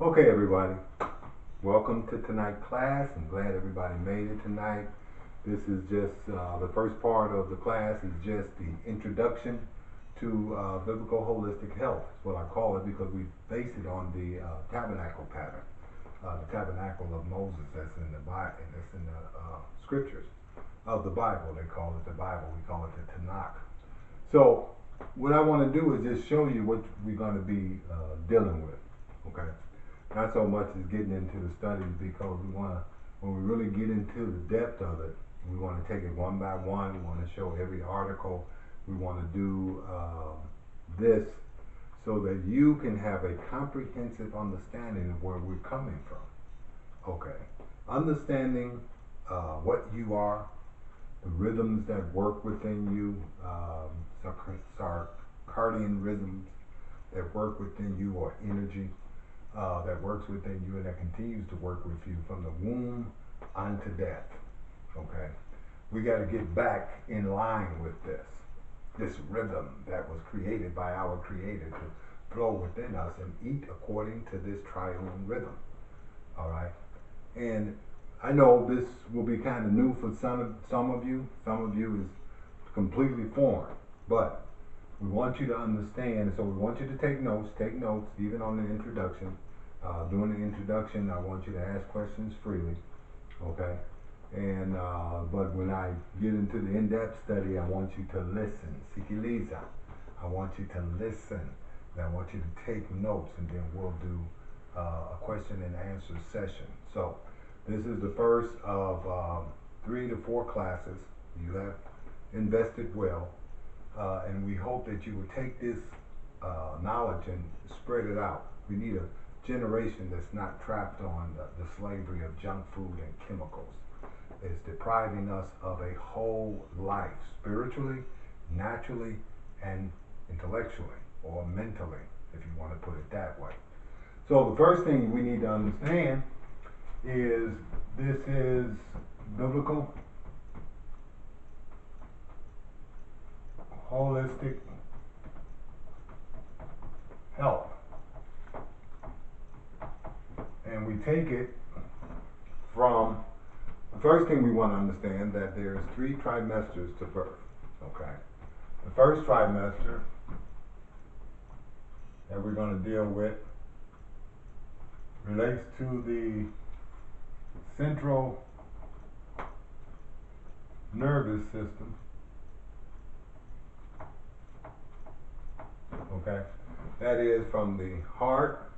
Okay, everybody. Welcome to tonight's class. I'm glad everybody made it tonight. This is just the first part of the class is just the introduction to biblical holistic health. Is what I call it because we base it on the tabernacle pattern, the tabernacle of Moses. That's in the Bible. That's in the scriptures of the Bible. They call it the Bible. We call it the Tanakh. So, what I want to do is just show you what we're going to be dealing with. Okay. Not so much as getting into the studies because we want to, when we really get into the depth of it, we want to take it one by one. We want to show every article. We want to do this so that you can have a comprehensive understanding of where we're coming from. Okay. Understanding what you are, the rhythms that work within you, circadian rhythms that work within you, or energy that works within you and that continues to work with you from the womb unto death. Okay? We got to get back in line with this rhythm that was created by our Creator to flow within us and eat according to this triune rhythm. All right? And I know this will be kind of new for some of you. Some of you is completely foreign, but we want you to understand, so we want you to take notes, even on the introduction. During the introduction, I want you to ask questions freely, okay? And but when I get into the in-depth study, I want you to listen. Sikiliza. I want you to listen. And I want you to take notes, and then we'll do a question and answer session. So this is the first of 3 to 4 classes. You have invested well. And we hope that you will take this knowledge and spread it out. We need a generation that's not trapped on the slavery of junk food and chemicals. It's depriving us of a whole life, spiritually, naturally, and intellectually, or mentally, if you want to put it that way. So the first thing we need to understand is this is biblical holistic health. And we take it from, the first thing we want to understand that there's 3 trimesters to birth. Okay. The first trimester that we're going to deal with relates to the central nervous system. Okay, that is from the heart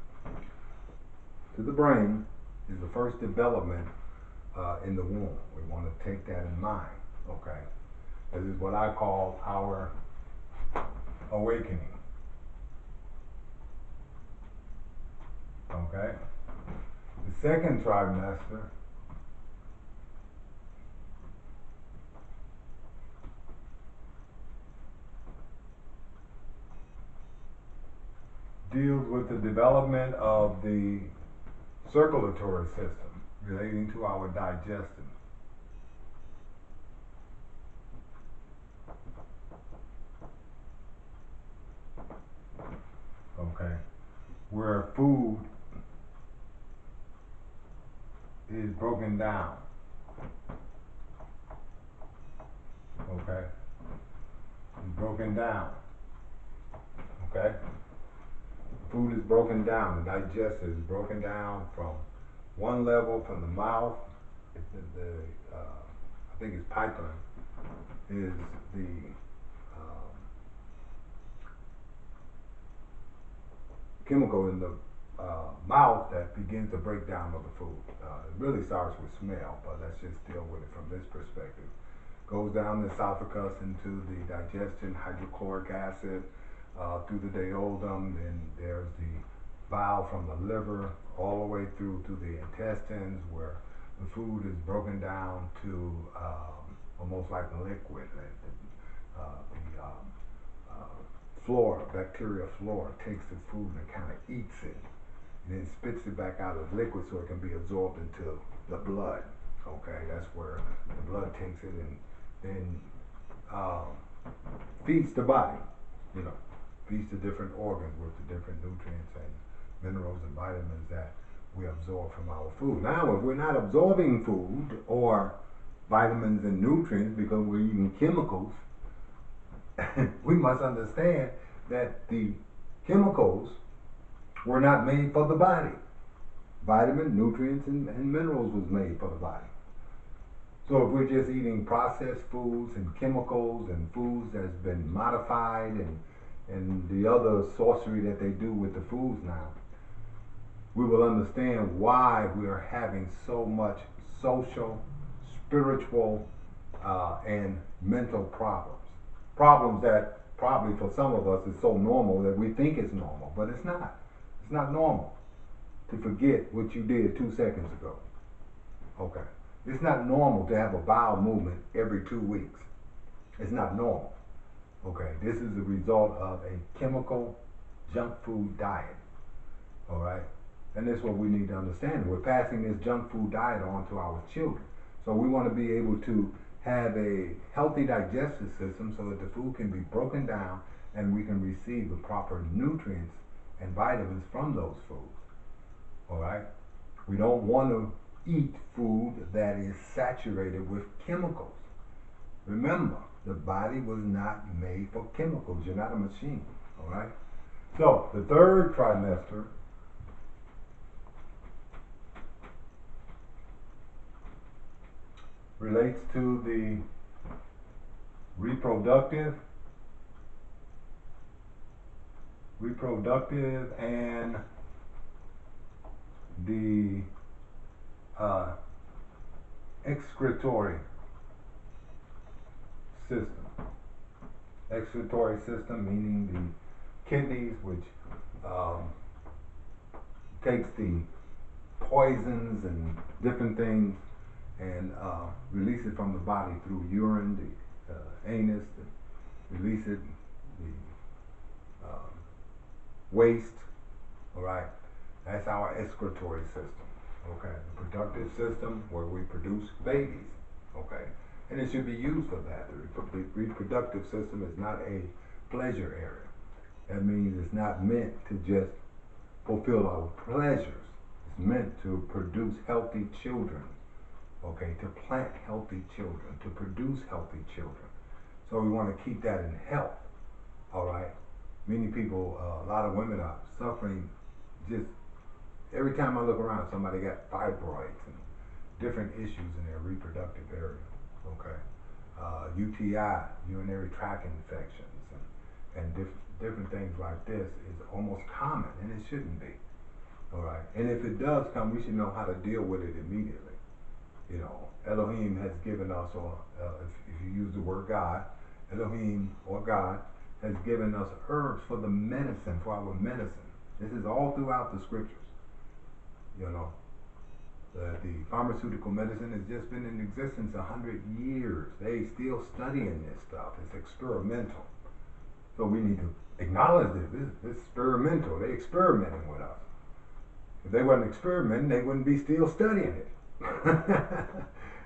to the brain is the first development in the womb. We want to take that in mind. Okay, this is what I call our awakening. Okay, the second trimester deals with the development of the circulatory system relating to our digestion. Okay, where food is broken down. Okay, it's broken down. Okay. Food is broken down, the digestion is broken down from one level, from the mouth, I think it's python, is the chemical in the mouth that begins the breakdown of the food. It really starts with smell, but let's just deal with it from this perspective. Goes down the esophagus into the digestion, hydrochloric acid, through the duodenum, then there's the bile from the liver, all the way through to the intestines, where the food is broken down to almost like a liquid. Flora, bacteria flora, takes the food and kind of eats it, and then spits it back out as liquid so it can be absorbed into the blood. Okay, that's where the blood takes it and then feeds the body, you know, feeds the different organs with the different nutrients and minerals and vitamins that we absorb from our food. Now, if we're not absorbing food or vitamins and nutrients because we're eating chemicals, we must understand that the chemicals were not made for the body. Vitamin, nutrients, and minerals was made for the body. So if we're just eating processed foods and chemicals and foods that's been modified and the other sorcery that they do with the foods now, we will understand why we are having so much social, spiritual, and mental problems. Problems that probably for some of us is so normal that we think it's normal, but it's not. It's not normal to forget what you did 2 seconds ago. Okay. It's not normal to have a bowel movement every 2 weeks. It's not normal. Okay. This is the result of a chemical junk food diet. All right. And that's what we need to understand. We're passing this junk food diet on to our children. So we want to be able to have a healthy digestive system so that the food can be broken down and we can receive the proper nutrients and vitamins from those foods. All right? We don't want to eat food that is saturated with chemicals. Remember, the body was not made for chemicals. You're not a machine. All right? So, the third trimester relates to the reproductive and the excretory system. Excretory system meaning the kidneys, which takes the poisons and different things and release it from the body through urine, the anus, release it, the waste, all right? That's our excretory system, okay? The productive system where we produce babies, okay? And it should be used for that. The reproductive system is not a pleasure area. That means it's not meant to just fulfill our pleasures. It's meant to produce healthy children, okay? To plant healthy children, to produce healthy children. So we want to keep that in health, all right? Many people, a lot of women are suffering just, every time I look around, somebody got fibroids and different issues in their reproductive area, okay? UTI, urinary tract infections, and different things like this is almost common, and it shouldn't be, all right? And if it does come, we should know how to deal with it immediately. You know, Elohim has given us, or if you use the word God, Elohim or God has given us herbs for the medicine, for our medicine. This is all throughout the scriptures. You know, the pharmaceutical medicine has just been in existence 100 years. They still studying this stuff. It's experimental. So we need to acknowledge this. This is experimental. They're experimenting with us. If they weren't experimenting, they wouldn't be still studying it.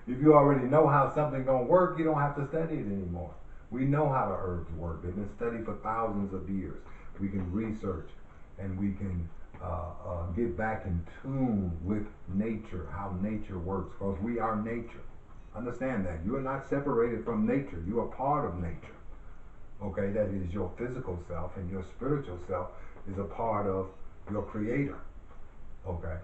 If you already know how something gonna work, you don't have to study it anymore. We know how the herbs work. They've been studied for thousands of years. We can research and we can get back in tune with nature, how nature works, because we are nature. Understand that. You are not separated from nature. You are part of nature. Okay, that is your physical self, and your spiritual self is a part of your creator. Okay.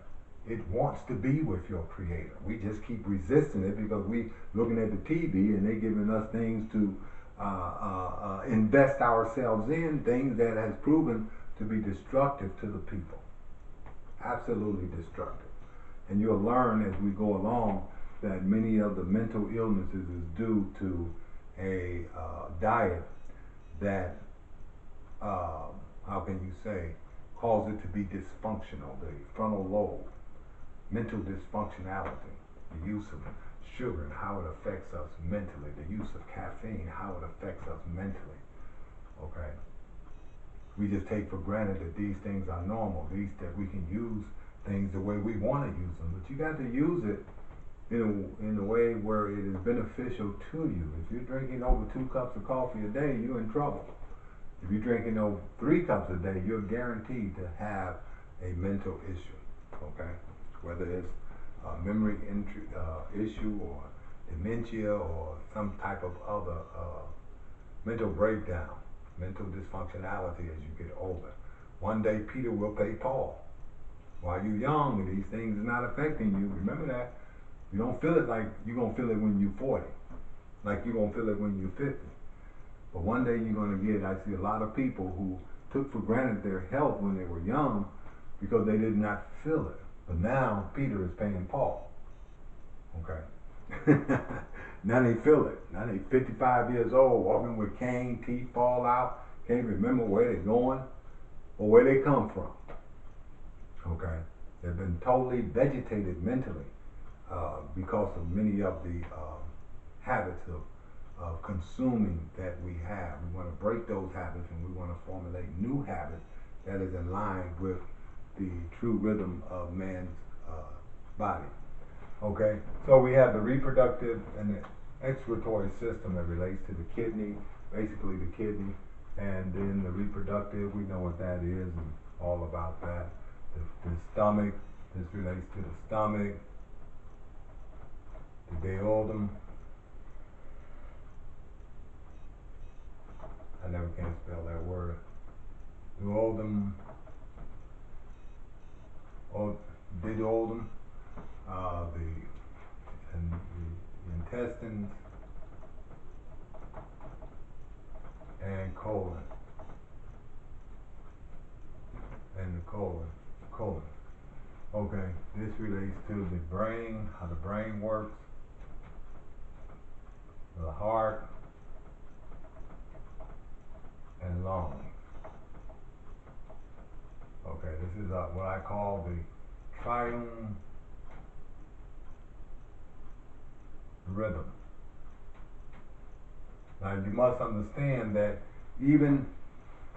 It wants to be with your creator. We just keep resisting it because we looking at the TV and they giving us things to invest ourselves in, things that has proven to be destructive to the people. Absolutely destructive. And you'll learn as we go along that many of the mental illnesses is due to a diet that, how can you say, cause it to be dysfunctional, the frontal lobe. Mental dysfunctionality, the use of sugar and how it affects us mentally, the use of caffeine, how it affects us mentally, okay? We just take for granted that these things are normal, that we can use things the way we want to use them, but you got to use it in a way where it is beneficial to you. If you're drinking over 2 cups of coffee a day, you're in trouble. If you're drinking over 3 cups a day, you're guaranteed to have a mental issue, okay? Whether it's a memory issue or dementia or some type of other mental breakdown, mental dysfunctionality as you get older. One day Peter will pay Paul. While you're young, these things are not affecting you. Remember that. You don't feel it like you're going to feel it when you're 40, like you're going to feel it when you're 50. But one day you're going to get, I see a lot of people who took for granted their health when they were young because they did not feel it. But now Peter is paying Paul. Okay. Now they feel it. Now they 55 years old, walking with cane, teeth fall out, can't remember where they're going or where they come from. Okay. They've been totally vegetated mentally because of many of the habits of consuming that we have. We want to break those habits and we want to formulate new habits that is in line with the true rhythm of man's body. Okay, so we have the reproductive and the excretory system that relates to the kidney, basically the kidney, and then the reproductive, we know what that is and all about that. The stomach, this relates to the stomach, the duodenum. I never can spell that word. Duodenum, duodenum, the intestines, and colon, and the colon. Okay, this relates to the brain, how the brain works, the heart, and lungs. Okay, this is what I call the triune rhythm. Now you must understand that even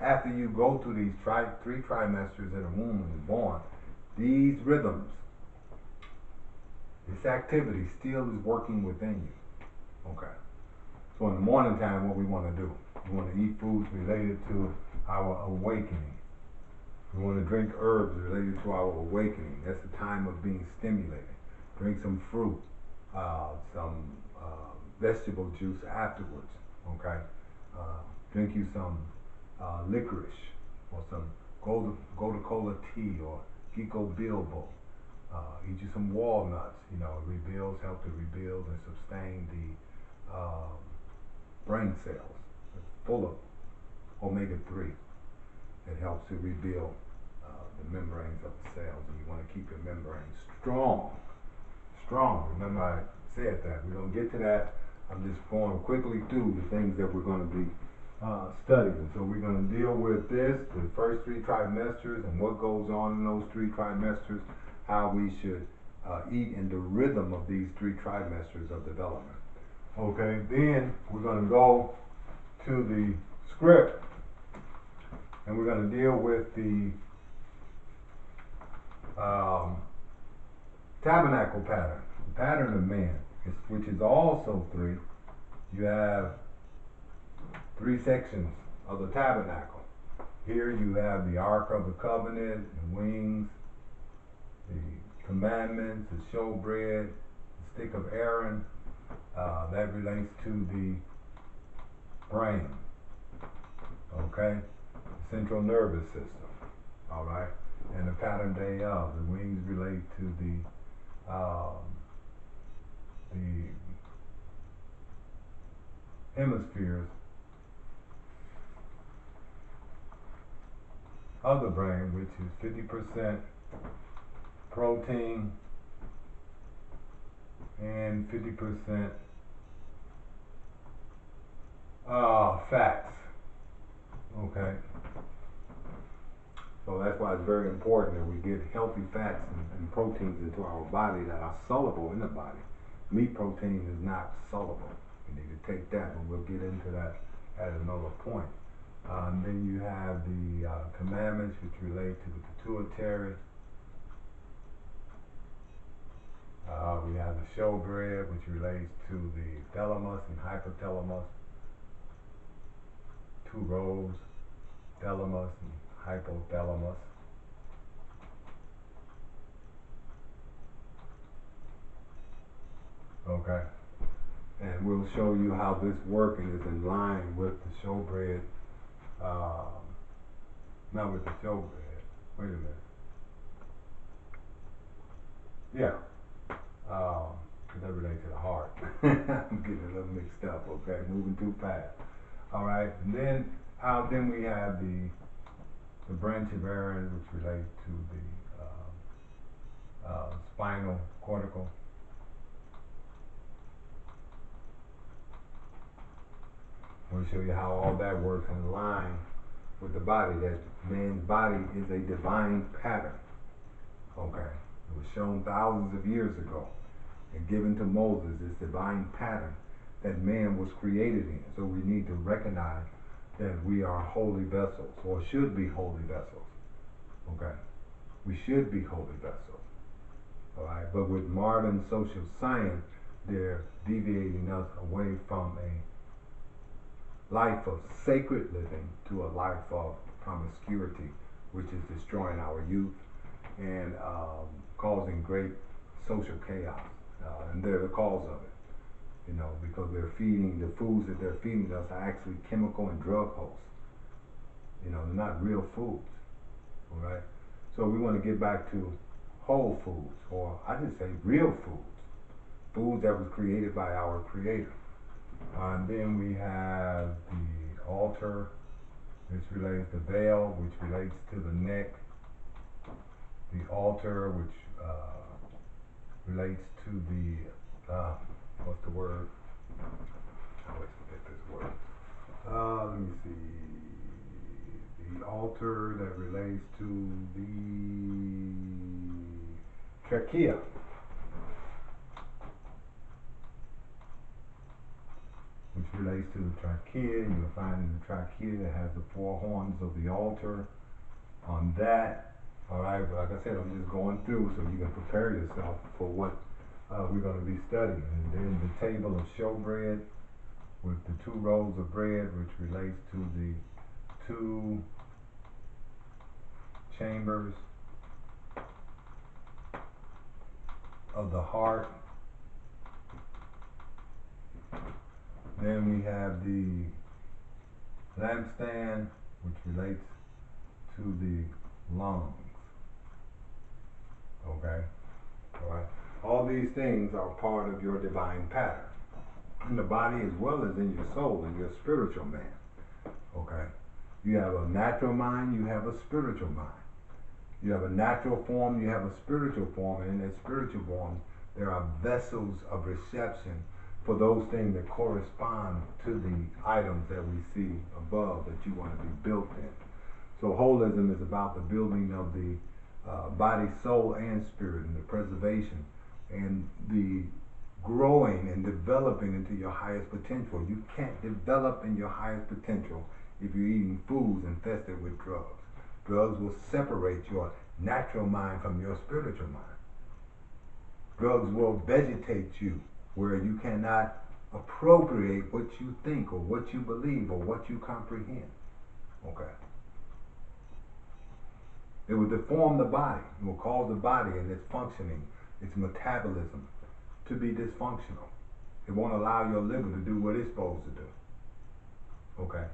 after you go through these 3 trimesters in a womb and is born, these rhythms, this activity still is working within you. Okay. So in the morning time, what we want to do, we want to eat foods related to our awakening. We want to drink herbs related to our awakening. That's the time of being stimulated. Drink some fruit, some vegetable juice afterwards. Okay. Drink you some licorice or some gotu-kola tea or ginkgo biloba. Eat you some walnuts. You know, it help to rebuild and sustain the brain cells. It's full of omega-3. It helps to rebuild the membranes of the cells, and you want to keep your membranes strong. Remember I said that. We're going to get to that. I'm just going quickly through the things that we're going to be studying. So we're going to deal with this, the first 3 trimesters, and what goes on in those 3 trimesters, how we should eat in the rhythm of these 3 trimesters of development. Okay, then we're going to go to the script, and we're going to deal with the tabernacle pattern, the pattern of man, which is also 3. You have 3 sections of the tabernacle. Here you have the Ark of the Covenant, the wings, the commandments, the showbread, the stick of Aaron. That relates to the brain, okay? The central nervous system, all right? And the pattern day of. The wings relate to the hemispheres of the brain, which is 50% protein and 50% fats. Okay. So that's why it's very important that we get healthy fats and proteins into our body that are soluble in the body. Meat protein is not soluble. We need to take that, and we'll get into that at another point. And then you have the commandments, which relate to the pituitary. We have the showbread, which relates to the thalamus and hypothalamus. 2 rows, thalamus and hypothalamus. Okay? And we'll show you how this working is in line with the showbread, not with the showbread. Wait a minute. Yeah. Because that relates to the heart. I'm getting a little mixed up, okay? Moving too fast. All right. And then then we have the branch of Aaron, which relate to the spinal cortical. We'll show you how all that works in line with the body, that man's body is a divine pattern. Okay. It was shown thousands of years ago and given to Moses, this divine pattern that man was created in. So we need to recognize that we are holy vessels, or should be holy vessels. Okay. We should be holy vessels. All right. But with modern social science, they're deviating us away from a life of sacred living to a life of promiscuity, which is destroying our youth and causing great social chaos. And they're the cause of it, you know, because they're feeding, the foods that they're feeding us are actually chemical and drug hosts. You know, they're not real foods, all right? So we want to get back to whole foods, or I just say real foods, foods that was created by our Creator. And then we have the altar, which relates to veil, which relates to the neck. The altar, which relates to the, what's the word? I always forget this word. Let me see. The altar that relates to the trachea. Which relates to the trachea. You'll find in the trachea that has the four horns of the altar on that. All right, but like I said, I'm just going through so you can prepare yourself for what we're going to be studying. And then the table of showbread with the 2 rolls of bread, which relates to the 2 chambers of the heart. Then we have the lampstand, which relates to the lungs. Okay? Alright? All these things are part of your divine pattern. In the body as well as in your soul and your spiritual man. Okay? You have a natural mind, you have a spiritual mind. You have a natural form, you have a spiritual form, and in that spiritual form, there are vessels of reception for those things that correspond to the items that we see above that you want to be built in. So holism is about the building of the body, soul, and spirit, and the preservation and the growing and developing into your highest potential. You can't develop in your highest potential if you're eating foods infested with drugs. Drugs will separate your natural mind from your spiritual mind. Drugs will vegetate you where you cannot appropriate what you think or what you believe or what you comprehend. Okay. It will deform the body. It will cause the body and its functioning, its metabolism, to be dysfunctional. It won't allow your liver to do what it's supposed to do. Okay?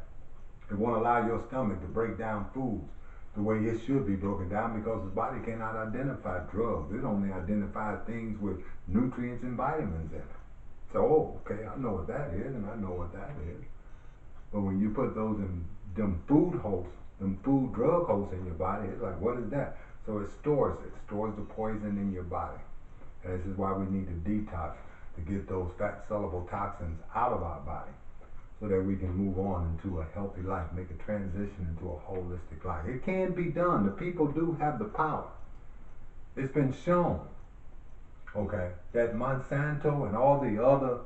It won't allow your stomach to break down foods the way it should be broken down, because the body cannot identify drugs. It only identifies things with nutrients and vitamins in it. So, okay, I know what that is, and I know what that is. But when you put those in them food hosts, them food drug hosts in your body, it's like, what is that? So it stores the poison in your body. And this is why we need to detox, to get those fat soluble toxins out of our body, so that we can move on into a healthy life, make a transition into a holistic life. It can be done. The people do have the power. It's been shown, okay, that Monsanto and all the other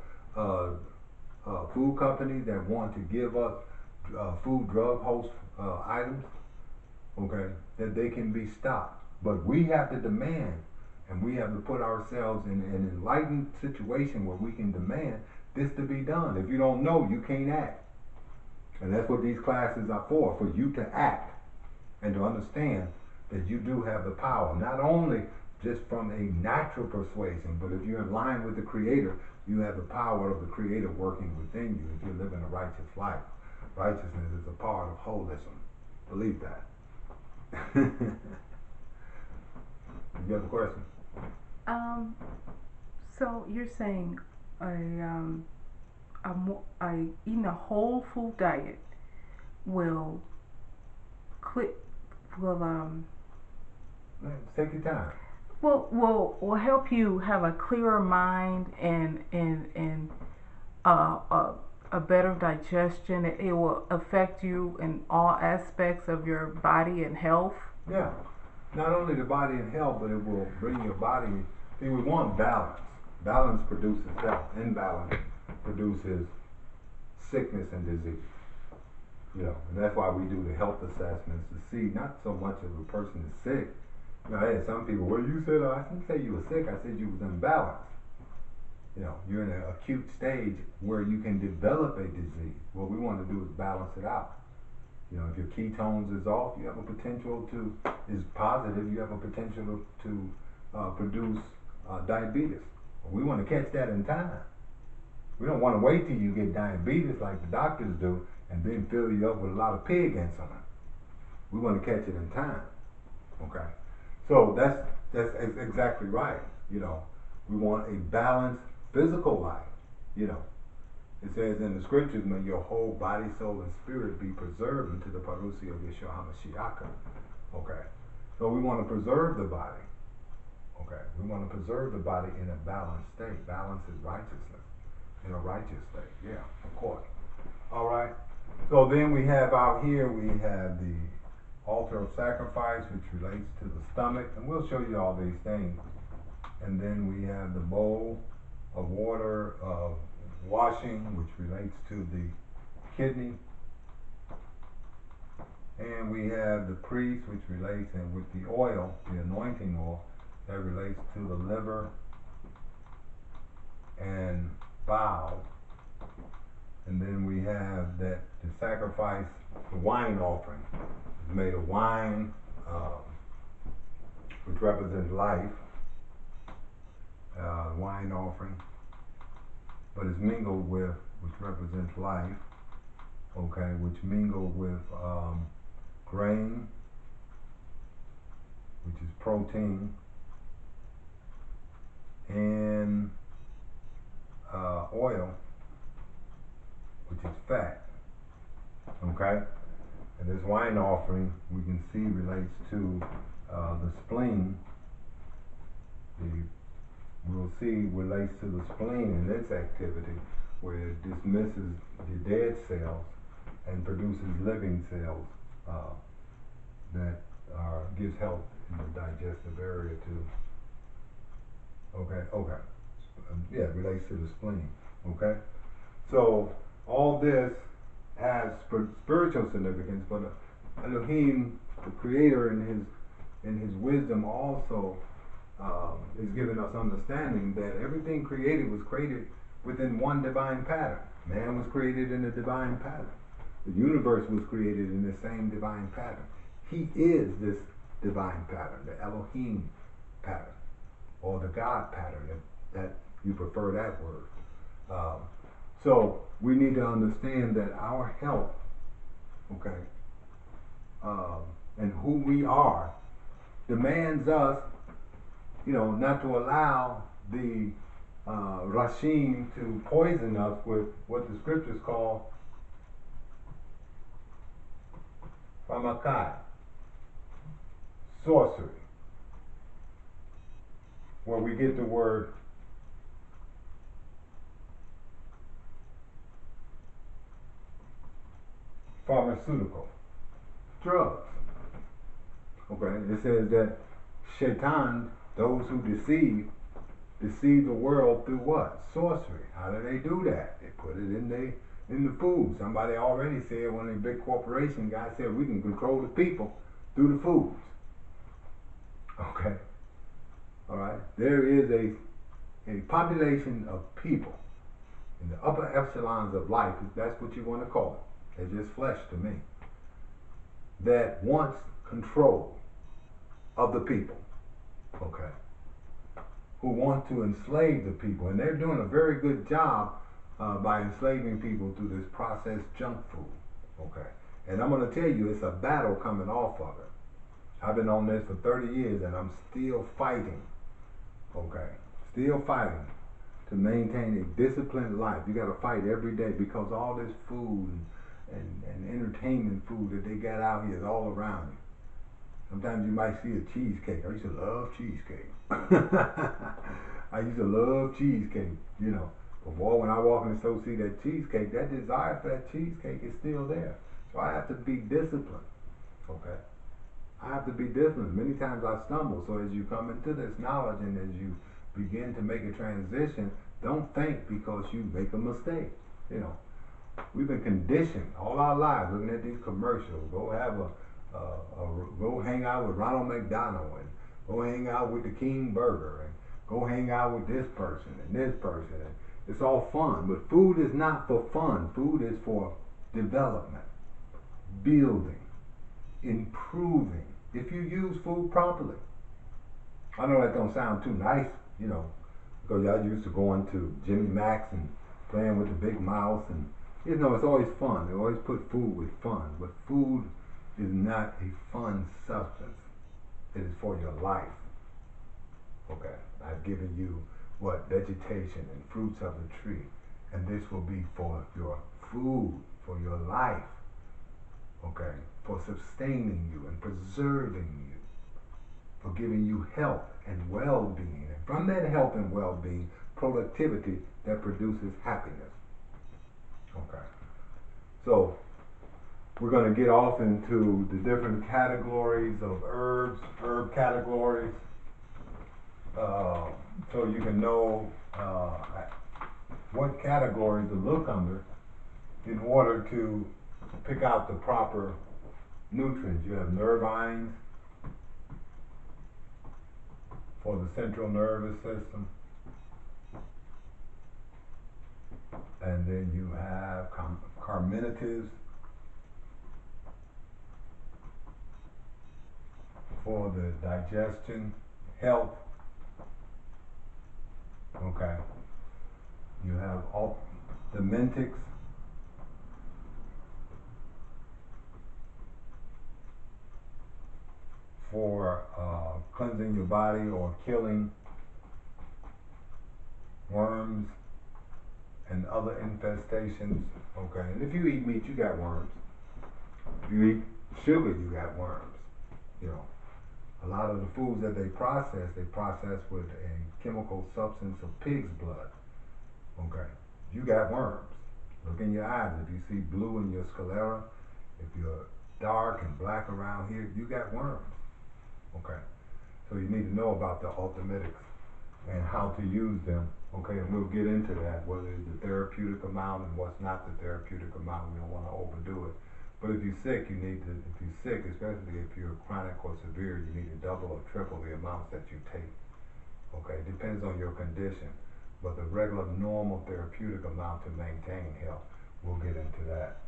food companies that want to give us food drug host items, okay, that they can be stopped. But we have to demand, and we have to put ourselves in an enlightened situation where we can demand this to be done. If you don't know, you can't act. And that's what these classes are for you to act and to understand that you do have the power, not only just from a natural persuasion. But if you're in line with the Creator, you have the power of the Creator working within you if you're living a righteous life. Righteousness is a part of holism. Believe that. You have a question? So you're saying eating a whole food diet will Take your time. will help you have a clearer mind and a better digestion. It will affect you in all aspects of your body and health. Yeah. Not only the body and health, but it will bring your body. See, we want balance. Balance produces health. Imbalance produces sickness and disease. You know, and that's why we do the health assessments to see not so much if a person is sick. You know, I had some people, well, you said, I didn't say you were sick, I said you was imbalanced. You know, you're in an acute stage where you can develop a disease. What we want to do is balance it out. You know, if your ketones is off, you have a potential to, is positive, you have a potential to produce diabetes. We want to catch that in time. We don't want to wait till you get diabetes like the doctors do and then fill you up with a lot of pig insulin. We want to catch it in time. Okay? So that's exactly right. You know, we want a balanced physical life. You know, it says in the scriptures, may your whole body, soul, and spirit be preserved unto the parousia of Yeshua HaMashiach. Okay, so we want to preserve the body. Okay, we want to preserve the body in a balanced state. Balance is righteousness. In a righteous state, yeah, of course. All right. So then we have out here, we have the altar of sacrifice, which relates to the stomach, and we'll show you all these things. And then we have the bowl of water of washing, which relates to the kidney. And we have the priest, which relates, and with the oil, the anointing oil, that relates to the liver and bowel. And then we have that the sacrifice, the wine offering, is made of wine, which represents life, wine offering, but it's mingled with, which represents life, okay, which mingled with grain, which is protein, and oil, which is fat, okay? And this wine offering, we can see, relates to the spleen. We'll see relates to the spleen and its activity, where it dismisses the dead cells and produces living cells that gives health in the digestive area too. Okay. Yeah, it relates to the spleen. Okay? So all this has spiritual significance, but Elohim, the Creator, in his wisdom also is giving us understanding that everything created was created within one divine pattern. Man was created in a divine pattern. The universe was created in the same divine pattern. He is this divine pattern, the Elohim pattern, or the God pattern, if that you prefer that word. So we need to understand that our health, okay, and who we are, demands us, not to allow the Rashim to poison us with what the scriptures call Ramakai, sorcery, where we get the word pharmaceutical, drugs. Okay, it says that Shaitan, those who deceive the world through what? Sorcery. How do they do that? They put it in the food. Somebody already said, one of the big corporation guys said, we can control the people through the foods. Okay. All right. There is a population of people in the upper echelons of life, if that's what you want to call it. They're just flesh to me. That wants control of the people. Okay. who want to enslave the people, and they're doing a very good job by enslaving people through this processed junk food. Okay, and I'm going to tell you, it's a battle coming off of it. I've been on this for 30 years, and I'm still fighting. Okay, still fighting to maintain a disciplined life. You got to fight every day because all this food and entertainment food that they got out here is all around you. Sometimes you might see a cheesecake. I used to love cheesecake. I used to love cheesecake, you know. But boy, when I walk in the store see that cheesecake, that desire for that cheesecake is still there. So I have to be disciplined. Okay? I have to be disciplined. Many times I stumble. So as you come into this knowledge and as you begin to make a transition, don't think because you make a mistake. You know, we've been conditioned all our lives looking at these commercials. Go have go hang out with Ronald McDonald and go hang out with the King Burger and go hang out with this person and this person. And it's all fun, but food is not for fun. Food is for development, building, improving. If you use food properly. I know that don't sound too nice, you know, because y'all used to going to Jimmy Mac's and playing with the big mouse, and you know it's always fun. They always put food with fun, but food is not a fun substance. It is for your life. Okay, I've given you what vegetation and fruits of the tree, and this will be for your food, for your life. Okay, for sustaining you and preserving you, for giving you health and well-being, and from that health and well-being, productivity that produces happiness. Okay, so we're going to get off into the different categories of herbs, herb categories, so you can know what category to look under in order to pick out the proper nutrients. You have nervines for the central nervous system, and then you have carminatives for the digestion, health. Okay. You have all the mentics for cleansing your body or killing worms and other infestations. Okay, and if you eat meat, you got worms. If you eat sugar, you got worms. You know, a lot of the foods that they process with a chemical substance of pig's blood. Okay, you got worms. Look in your eyes. If you see blue in your sclera, if you're dark and black around here, you got worms. Okay, so you need to know about the ultimatics and how to use them. Okay, and we'll get into that, whether it's the therapeutic amount and what's not the therapeutic amount. We don't want to overdo it. But if you're sick, you need to, if you're sick, especially if you're chronic or severe, you need to double or triple the amounts that you take. Okay, it depends on your condition. But the regular, normal therapeutic amount to maintain health, we'll get into that.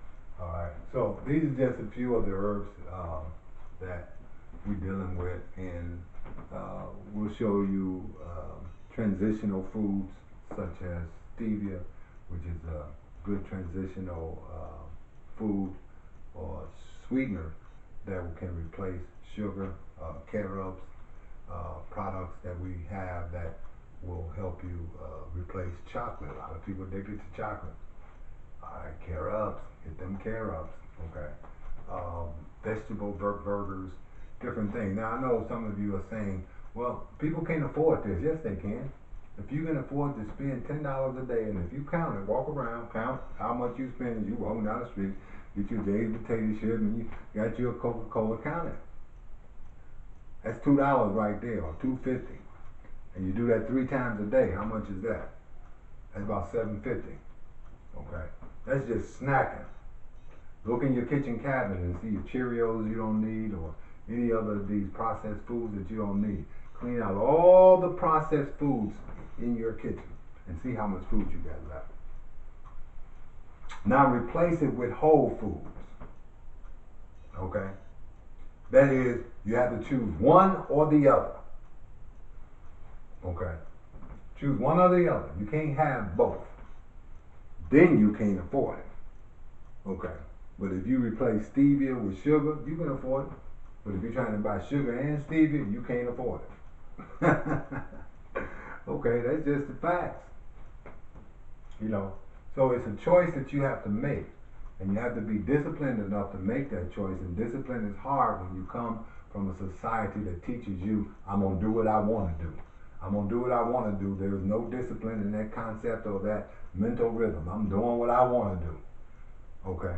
All right, so these are just a few of the herbs that we're dealing with, and we'll show you transitional foods such as stevia, which is a good transitional food or sweetener that can replace sugar, carob products that we have that will help you replace chocolate. A lot of people are addicted to chocolate. All right, carobs, get them carobs, okay. Vegetable burgers, different things. Now I know some of you are saying, well, people can't afford this. Yes, they can. If you can afford to spend $10 a day, and if you count it, walk around, count how much you spend as you walk down the street, get your Jay's potato chip, and you got your Coca-Cola, count it. That's $2 right there, or $2.50. And you do that 3 times a day, how much is that? That's about $7.50. Okay, that's just snacking. Look in your kitchen cabinet and see your Cheerios you don't need, or any other of these processed foods that you don't need. Clean out all the processed foods in your kitchen and see how much food you got left. Now replace it with whole foods. Okay? That is, you have to choose one or the other. Okay? Choose one or the other. You can't have both. Then you can't afford it. Okay. But if you replace stevia with sugar, you can afford it. But if you're trying to buy sugar and stevia, you can't afford it. Okay, that's just the facts. You know, so it's a choice that you have to make. And you have to be disciplined enough to make that choice. And discipline is hard when you come from a society that teaches you, I'm going to do what I want to do. I'm going to do what I want to do. There's no discipline in that concept or that mental rhythm. I'm doing what I want to do. Okay?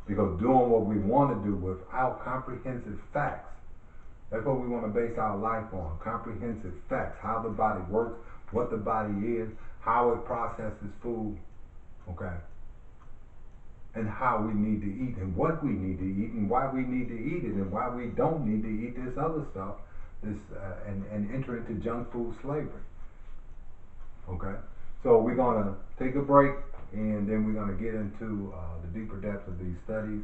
Because doing what we want to do without comprehensive facts, that's what we want to base our life on. Comprehensive facts. How the body works, what the body is, how it processes food. Okay? And how we need to eat, and what we need to eat, and why we need to eat it, and why we don't need to eat this other stuff, and enter into junk food slavery. Okay, so we're gonna take a break, and then we're gonna get into the deeper depths of these studies.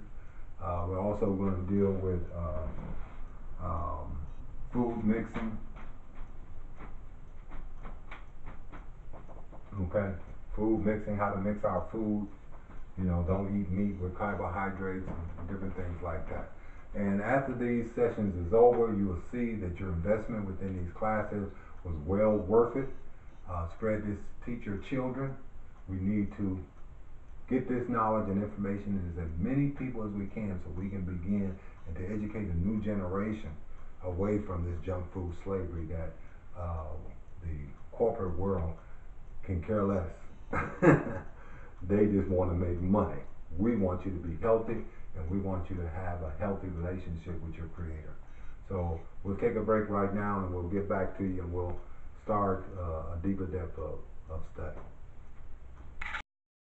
We're also going to deal with food mixing. Okay, food mixing, how to mix our food. You know, don't eat meat with carbohydrates and different things like that. And after these sessions is over, you will see that your investment within these classes was well worth it. Spread this, teach your children. We need to get this knowledge and information to as many people as we can so we can begin and to educate a new generation away from this junk food slavery that the corporate world can care less. They just want to make money. We want you to be healthy, and we want you to have a healthy relationship with your Creator. So we'll take a break right now, and we'll get back to you, and we'll start a deeper depth of study.